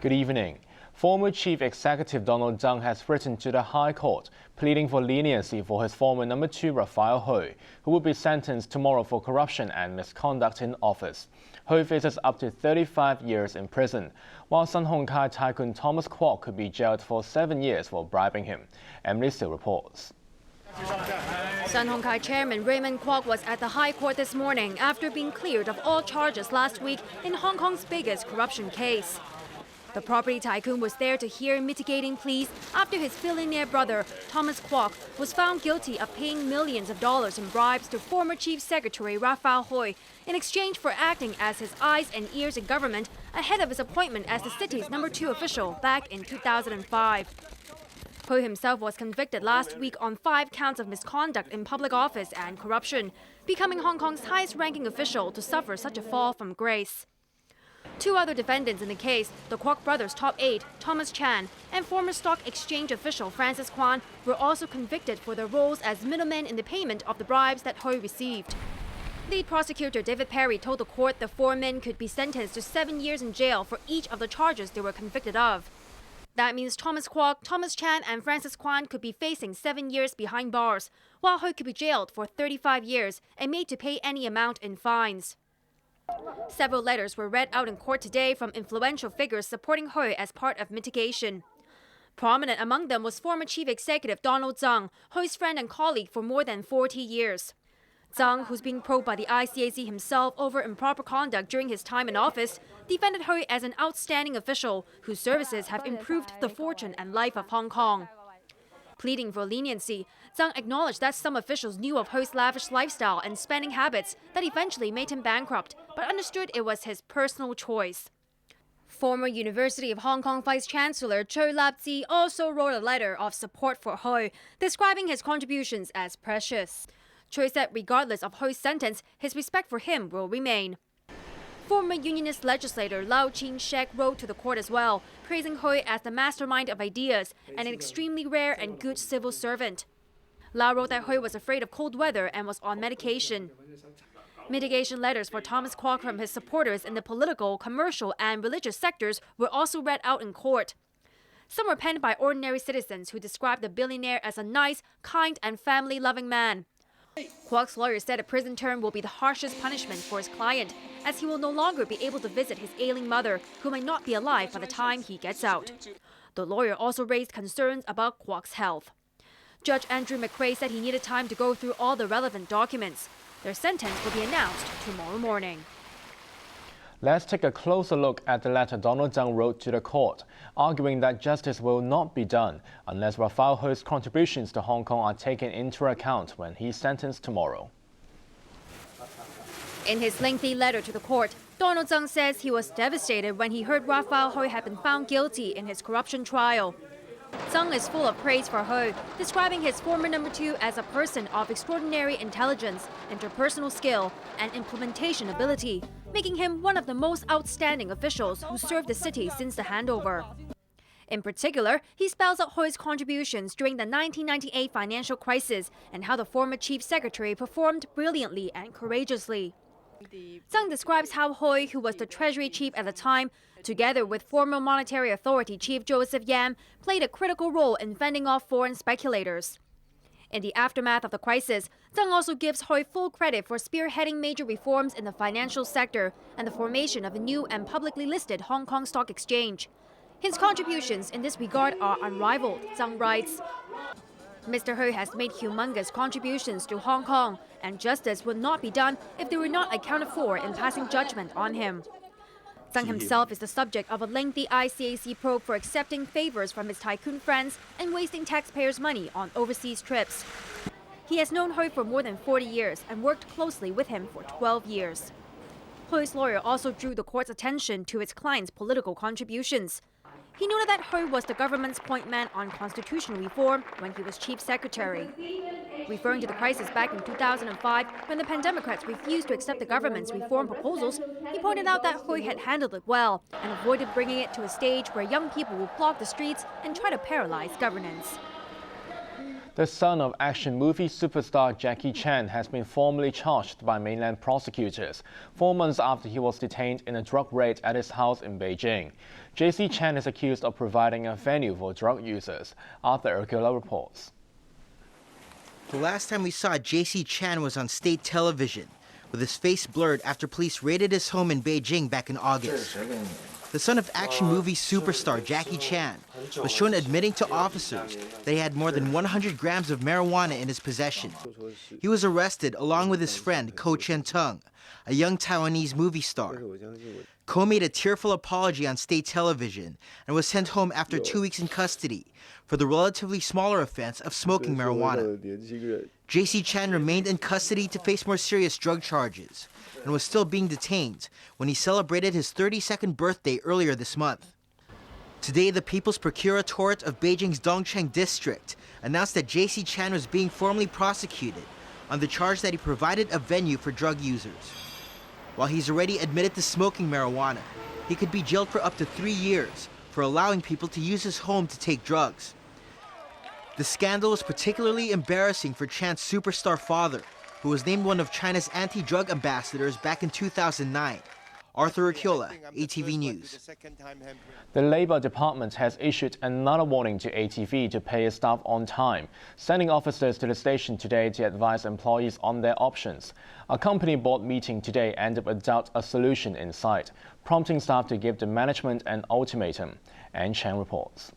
Good evening. Former Chief Executive Donald Yeung has written to the High Court, pleading for leniency for his former number 2 Rafael Hui, who will be sentenced tomorrow for corruption and misconduct in office. Hui faces up to 35 years in prison, while Sun Hung Kai tycoon Thomas Kwok could be jailed for 7 years for bribing him. Emily Still reports. Sun Hung Kai chairman Raymond Yeung was at the High Court this morning after being cleared of all charges last week in Hong Kong's biggest corruption case. The property tycoon was there to hear mitigating pleas after his billionaire brother, Thomas Kwok, was found guilty of paying millions of dollars in bribes to former Chief Secretary Rafael Hui in exchange for acting as his eyes and ears in government ahead of his appointment as the city's number 2 official back in 2005. Hui himself was convicted last week on 5 counts of misconduct in public office and corruption, becoming Hong Kong's highest-ranking official to suffer such a fall from grace. 2 other defendants in the case, the Kwok brothers' top aide, Thomas Chan, and former stock exchange official Francis Kwan, were also convicted for their roles as middlemen in the payment of the bribes that Hui received. Lead prosecutor David Perry told the court the 4 men could be sentenced to 7 years in jail for each of the charges they were convicted of. That means Thomas Kwok, Thomas Chan, and Francis Kwan could be facing 7 years behind bars, while Hui could be jailed for 35 years and made to pay any amount in fines. Several letters were read out in court today from influential figures supporting Hui as part of mitigation. Prominent among them was former Chief Executive Donald Yeung, Hui's friend and colleague for more than 40 years. Yeung, who's being probed by the ICAC himself over improper conduct during his time in office, defended Hui as an outstanding official whose services have improved the fortune and life of Hong Kong. Pleading for leniency, Yeung acknowledged that some officials knew of Hui's lavish lifestyle and spending habits that eventually made him bankrupt, but understood it was his personal choice. Former University of Hong Kong Vice-Chancellor Choi Lap-zi also wrote a letter of support for Hui, describing his contributions as precious. Choi said regardless of Hui's sentence, his respect for him will remain. Former Unionist legislator Lau Chin-shek wrote to the court as well, praising Hui as the mastermind of ideas and an extremely rare and good civil servant. Lau wrote that Hui was afraid of cold weather and was on medication. Mitigation letters for Thomas Kwok from his supporters in the political, commercial, and religious sectors were also read out in court. Some were penned by ordinary citizens who described the billionaire as a nice, kind, and family-loving man. Kwok's lawyer said a prison term will be the harshest punishment for his client, as he will no longer be able to visit his ailing mother, who may not be alive by the time he gets out. The lawyer also raised concerns about Kwok's health. Judge Andrew McRae said he needed time to go through all the relevant documents. Their sentence will be announced tomorrow morning. Let's take a closer look at the letter Donald Yeung wrote to the court, arguing that justice will not be done unless Rafael Hui's contributions to Hong Kong are taken into account when he's sentenced tomorrow. In his lengthy letter to the court, Donald Yeung says he was devastated when he heard Rafael Hui had been found guilty in his corruption trial. Yeung is full of praise for Hui, describing his former number 2 as a person of extraordinary intelligence, interpersonal skill, and implementation ability, making him one of the most outstanding officials who served the city since the handover. In particular, he spells out Hui's contributions during the 1998 financial crisis and how the former chief secretary performed brilliantly and courageously. Yeung describes how Hui, who was the treasury chief at the time, together with former Monetary Authority Chief Joseph Yam, played a critical role in fending off foreign speculators. In the aftermath of the crisis, Yeung also gives Hui full credit for spearheading major reforms in the financial sector and the formation of a new and publicly listed Hong Kong Stock Exchange. His contributions in this regard are unrivaled, Yeung writes. Mr. Hui has made humongous contributions to Hong Kong, and justice would not be done if they were not accounted for in passing judgment on him. Yeung himself is the subject of a lengthy ICAC probe for accepting favors from his tycoon friends and wasting taxpayers' money on overseas trips. He has known Hui for more than 40 years and worked closely with him for 12 years. Hui's lawyer also drew the court's attention to his client's political contributions. He noted that Hui was the government's point man on constitutional reform when he was chief secretary. Referring to the crisis back in 2005, when the Pan-Democrats refused to accept the government's reform proposals, he pointed out that Hui had handled it well and avoided bringing it to a stage where young people would block the streets and try to paralyze governance. The son of action movie superstar Jackie Chan has been formally charged by mainland prosecutors 4 months after he was detained in a drug raid at his house in Beijing. JC Chan is accused of providing a venue for drug users. Arthur Ercula reports. The last time we saw JC Chan was on state television, with his face blurred after police raided his home in Beijing back in August. The son of action movie superstar Jackie Chan was shown admitting to officers that he had more than 100 grams of marijuana in his possession. He was arrested along with his friend Ko Chen-tung, a young Taiwanese movie star. Ko made a tearful apology on state television and was sent home after 2 weeks in custody for the relatively smaller offense of smoking marijuana. JC Chan remained in custody to face more serious drug charges and was still being detained when he celebrated his 32nd birthday earlier this month. Today, the People's Procuratorate of Beijing's Dongcheng district announced that JC Chan was being formally prosecuted on the charge that he provided a venue for drug users. While he's already admitted to smoking marijuana, he could be jailed for up to 3 years for allowing people to use his home to take drugs. The scandal was particularly embarrassing for Chan's superstar father, who was named one of China's anti-drug ambassadors back in 2009. Arthur Ercula, ATV News. The Labor Department has issued another warning to ATV to pay its staff on time, sending officers to the station today to advise employees on their options. A company board meeting today ended without a solution in sight, prompting staff to give the management an ultimatum. Anne Chang reports.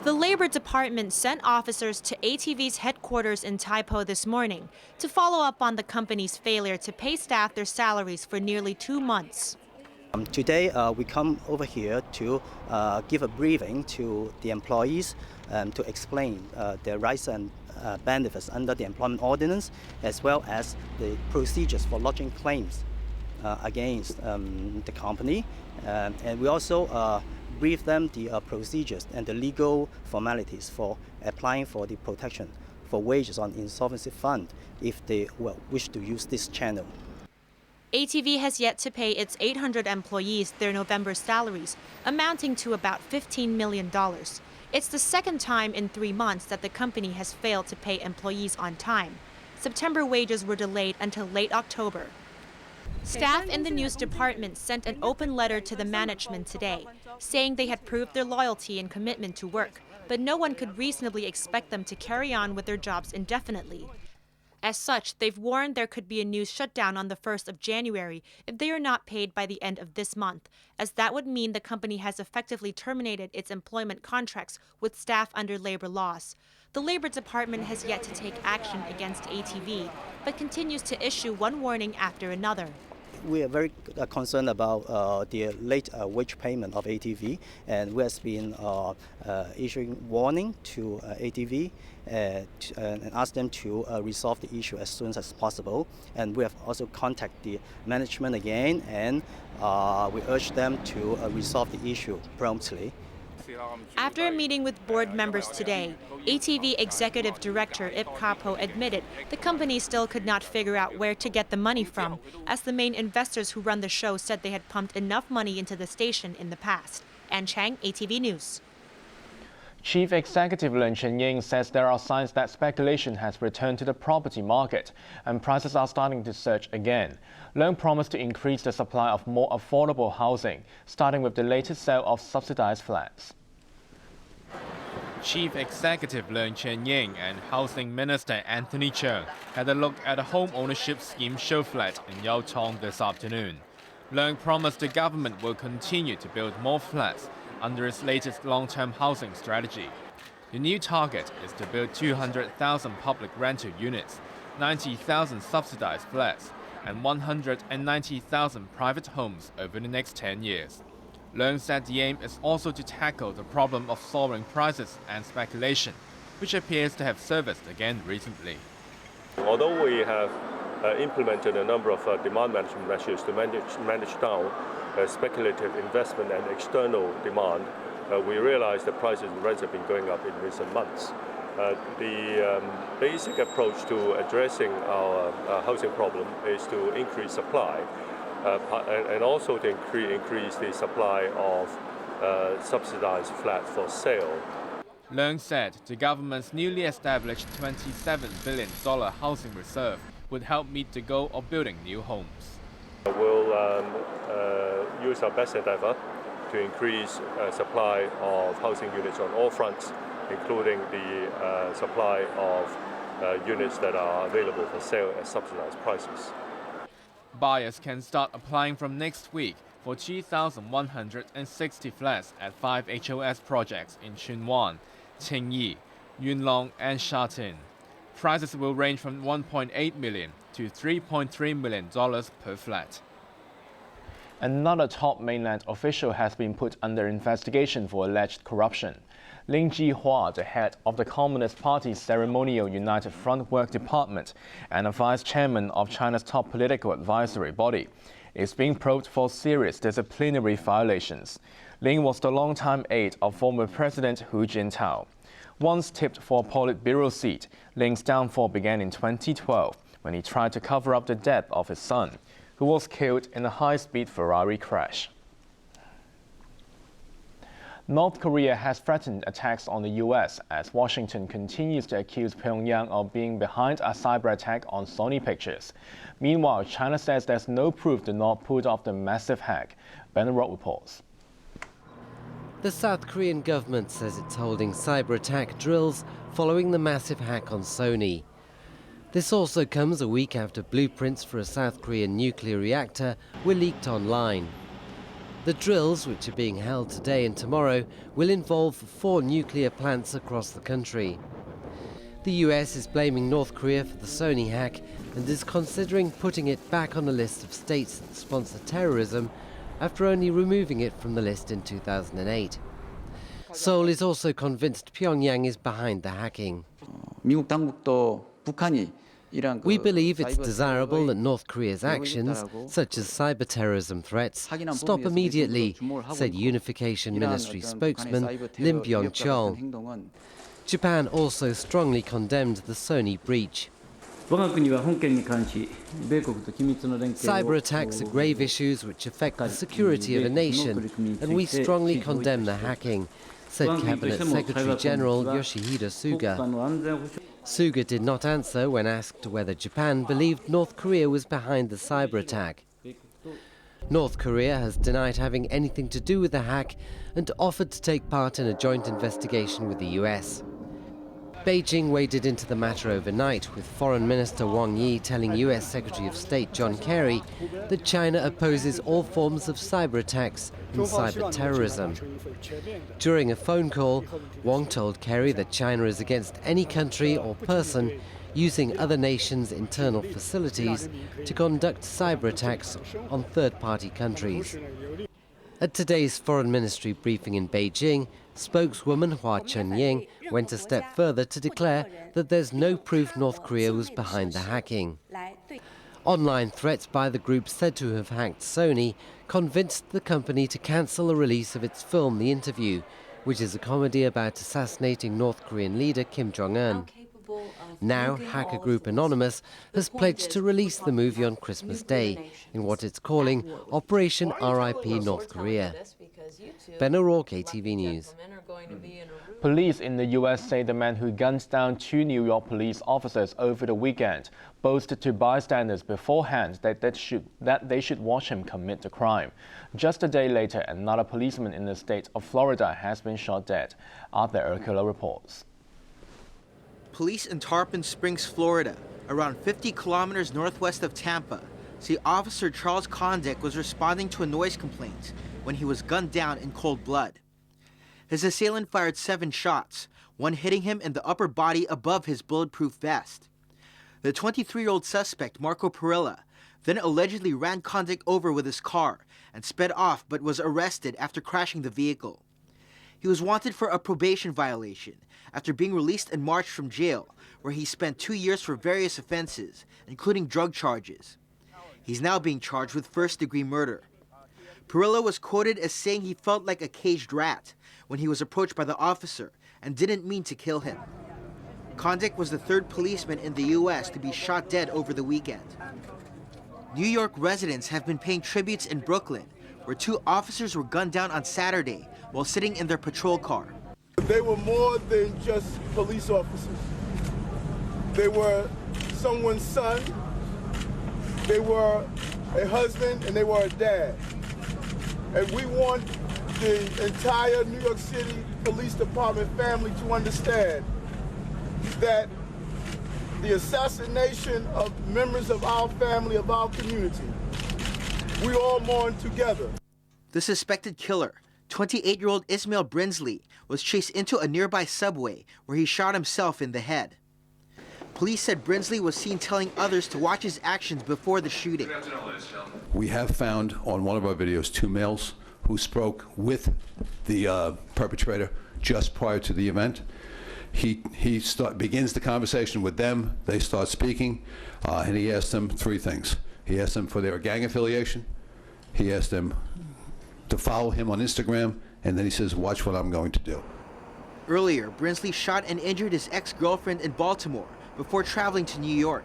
The Labor Department sent officers to ATV's headquarters in Taipo this morning to follow up on the company's failure to pay staff their salaries for nearly 2 months. Today, we come over here to give a briefing to the employees to explain their rights and benefits under the employment ordinance, as well as the procedures for lodging claims against the company. And we also brief them the procedures and the legal formalities for applying for the protection for wages on insolvency fund if they wish to use this channel. ATV has yet to pay its 800 employees their November salaries, amounting to about $15 million. It's the second time in 3 months that the company has failed to pay employees on time. September wages were delayed until late October. Staff in the news department sent an open letter to the management today, saying they had proved their loyalty and commitment to work, but no one could reasonably expect them to carry on with their jobs indefinitely. As such, they've warned there could be a news shutdown on the 1st of January if they are not paid by the end of this month, as that would mean the company has effectively terminated its employment contracts with staff under labor laws. The Labor Department has yet to take action against ATV, but continues to issue one warning after another. We are very concerned about the late wage payment of ATV, and we have been issuing warning to ATV and ask them to resolve the issue as soon as possible. And we have also contacted the management again, and we urge them to resolve the issue promptly. After a meeting with board members today, ATV Executive Director Ip Kapo admitted the company still could not figure out where to get the money from, as the main investors who run the show said they had pumped enough money into the station in the past. Ann Chang, ATV News. Chief Executive Raymond Yeung says there are signs that speculation has returned to the property market and prices are starting to surge again. Leung promised to increase the supply of more affordable housing, starting with the latest sale of subsidized flats. Chief Executive Raymond Yeung and Housing Minister Anthony Cheung had a look at a home ownership scheme show flat in Yau Tong this afternoon. Leung promised the government will continue to build more flats under its latest long-term housing strategy. The new target is to build 200,000 public rental units, 90,000 subsidized flats, and 190,000 private homes over the next 10 years. Leung said the aim is also to tackle the problem of soaring prices and speculation, which appears to have surfaced again recently. Although we have implemented a number of demand management measures to manage down speculative investment and external demand, we realize the prices and rents have been going up in recent months. The basic approach to addressing our housing problem is to increase supply and also to increase the supply of subsidized flat for sale. Yeung said the government's newly established $27 billion housing reserve would help meet the goal of building new homes. We'll use our best endeavor to increase supply of housing units on all fronts, including the supply of units that are available for sale at subsidized prices. Buyers can start applying from next week for 2,160 flats at 5 HOS projects in Chunwan, Qingyi, Yunlong and Shatin. Prices will range from $1.8 million to $3.3 million per flat. Another top mainland official has been put under investigation for alleged corruption. Lin Jihua, the head of the Communist Party's Ceremonial United Front Work Department and a vice chairman of China's top political advisory body, is being probed for serious disciplinary violations. Lin was the longtime aide of former President Hu Jintao. Once tipped for a Politburo seat, Lin's downfall began in 2012 when he tried to cover up the death of his son, who was killed in a high-speed Ferrari crash. North Korea has threatened attacks on the U.S. as Washington continues to accuse Pyongyang of being behind a cyber attack on Sony Pictures. Meanwhile, China says there's no proof the North pulled off the massive hack. Ben Roth reports. The South Korean government says it's holding cyber attack drills following the massive hack on Sony. This also comes a week after blueprints for a South Korean nuclear reactor were leaked online. The drills, which are being held today and tomorrow, will involve 4 nuclear plants across the country. The US is blaming North Korea for the Sony hack and is considering putting it back on a list of states that sponsor terrorism after only removing it from the list in 2008. Seoul is also convinced Pyongyang is behind the hacking. We believe it's desirable that North Korea's actions, such as cyber-terrorism threats, stop immediately, said Unification Ministry spokesman Lim Byung-chol. Japan also strongly condemned the Sony breach. Cyber attacks are grave issues which affect the security of a nation, and we strongly condemn the hacking, said Cabinet Secretary General Yoshihide Suga. Suga did not answer when asked whether Japan believed North Korea was behind the cyber attack. North Korea has denied having anything to do with the hack and offered to take part in a joint investigation with the US. Beijing waded into the matter overnight, with Foreign Minister Wang Yi telling US Secretary of State John Kerry that China opposes all forms of cyber attacks and cyber terrorism. During a phone call, Wang told Kerry that China is against any country or person using other nations' internal facilities to conduct cyber attacks on third-party countries. At today's Foreign Ministry briefing in Beijing, spokeswoman Hua Chunying went a step further to declare that there's no proof North Korea was behind the hacking. Online threats by the group said to have hacked Sony convinced the company to cancel the release of its film The Interview, which is a comedy about assassinating North Korean leader Kim Jong-un. Now, hacker group Anonymous has pledged to release the movie on Christmas Day in what it's calling Operation RIP North Korea. Ben O'Rourke, ATV News. Police in the U.S. say the man who gunned down 2 New York police officers over the weekend boasted to bystanders beforehand that they should watch him commit the crime. Just a day later, another policeman in the state of Florida has been shot dead. Arthur Urquhart reports. Police in Tarpon Springs, Florida, around 50 kilometers northwest of Tampa, say Officer Charles Condick was responding to a noise complaint when he was gunned down in cold blood. His assailant fired 7 shots, one hitting him in the upper body above his bulletproof vest. The 23-year-old suspect, Marco Perilla, then allegedly ran Condick over with his car and sped off but was arrested after crashing the vehicle. He was wanted for a probation violation after being released in March from jail, where he spent 2 years for various offenses, including drug charges. He's now being charged with first-degree murder. Perilla was quoted as saying he felt like a caged rat when he was approached by the officer and didn't mean to kill him. Condick was the 3rd policeman in the U.S. to be shot dead over the weekend. New York residents have been paying tributes in Brooklyn, where 2 officers were gunned down on Saturday while sitting in their patrol car. They were more than just police officers. They were someone's son, they were a husband, and they were a dad. And we want the entire New York City Police Department family to understand that the assassination of members of our family, of our community, we all mourn together. The suspected killer, 28-year-old Ismail Brinsley, was chased into a nearby subway where he shot himself in the head. Police said Brinsley was seen telling others to watch his actions before the shooting. We have found on one of our videos 2 males who spoke with the perpetrator just prior to the event. He begins the conversation with them, they start speaking, and he asked them 3 things. He asked them for their gang affiliation, he asked them to follow him on Instagram, and then he says, watch what I'm going to do. Earlier, Brinsley shot and injured his ex-girlfriend in Baltimore before traveling to New York.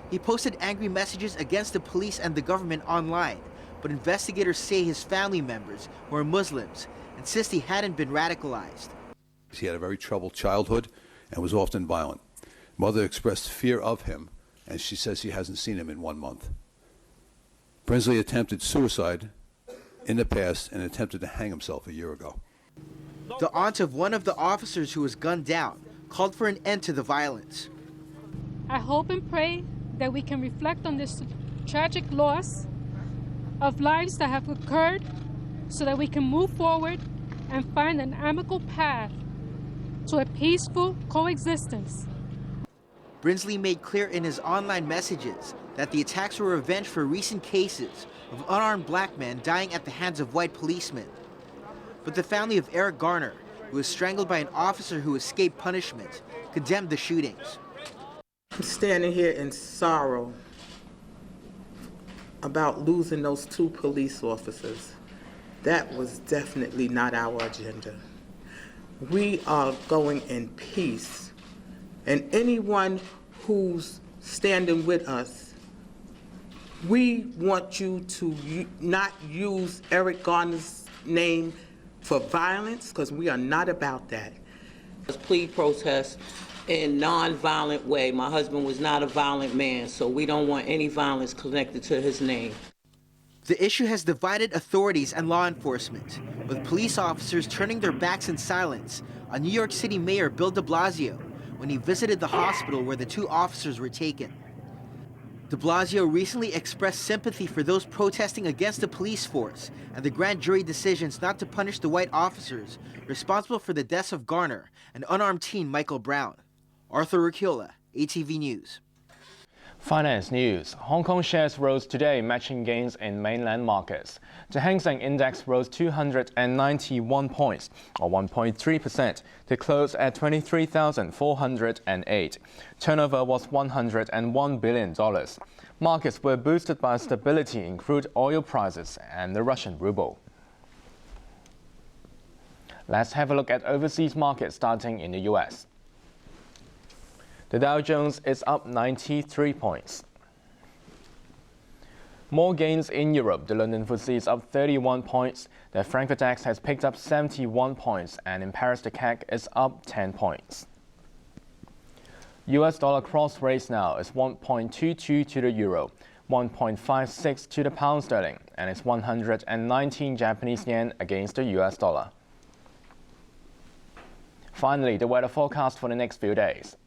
He posted angry messages against the police and the government online, but investigators say his family members, who are Muslims, insist he hadn't been radicalized. He had a very troubled childhood and was often violent. Mother expressed fear of him, and she says she hasn't seen him in 1 month. Brinsley attempted suicide in the past and attempted to hang himself a year ago. The aunt of one of the officers who was gunned down called for an end to the violence. I hope and pray that we can reflect on this tragic loss of lives that have occurred so that we can move forward and find an amicable path to a peaceful coexistence. Brinsley made clear in his online messages that the attacks were revenge for recent cases of unarmed black men dying at the hands of white policemen. But the family of Eric Garner, who was strangled by an officer who escaped punishment, condemned the shootings. I'm standing here in sorrow about losing those 2 police officers. That was definitely not our agenda. We are going in peace, and anyone who's standing with us, we want you to not use Eric Garner's name for violence, because we are not about that. Plea protest in non-violent way. My husband was not a violent man, so we don't want any violence connected to his name. The issue has divided authorities and law enforcement, with police officers turning their backs in silence on New York City Mayor Bill de Blasio when he visited the hospital where the 2 officers were taken. De Blasio recently expressed sympathy for those protesting against the police force and the grand jury decisions not to punish the white officers responsible for the deaths of Garner and unarmed teen Michael Brown. Arthur Ricchiola, ATV News. Finance news. Hong Kong shares rose today, matching gains in mainland markets. The Hang Seng Index rose 291 points, or 1.3%, to close at 23,408. Turnover was $101 billion. Markets were boosted by stability in crude oil prices and the Russian ruble. Let's have a look at overseas markets, starting in the U.S. The Dow Jones is up 93 points. More gains in Europe. The London FTSE is up 31 points. The Frankfurt DAX has picked up 71 points, and in Paris the CAC is up 10 points. US dollar cross rates now is 1.22 to the euro, 1.56 to the pound sterling, and it's 119 Japanese yen against the US dollar. Finally, the weather forecast for the next few days.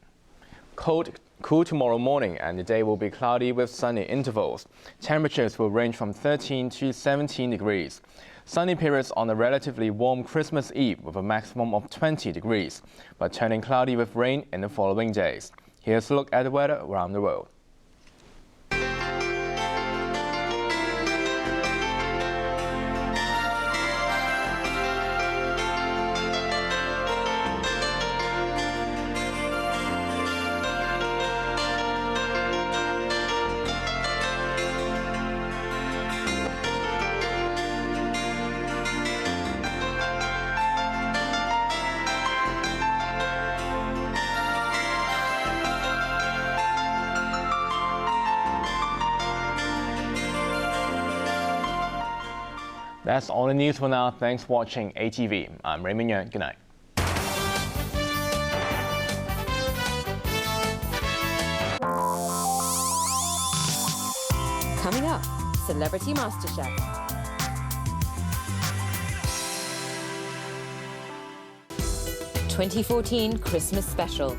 Cool tomorrow morning, and the day will be cloudy with sunny intervals. Temperatures will range from 13 to 17 degrees. Sunny periods on a relatively warm Christmas Eve with a maximum of 20 degrees, but turning cloudy with rain in the following days. Here's a look at the weather around the world. That's all the news for now. Thanks for watching ATV. I'm Raymond Yeung. Good night. Coming up, Celebrity MasterChef. 2014 Christmas Special.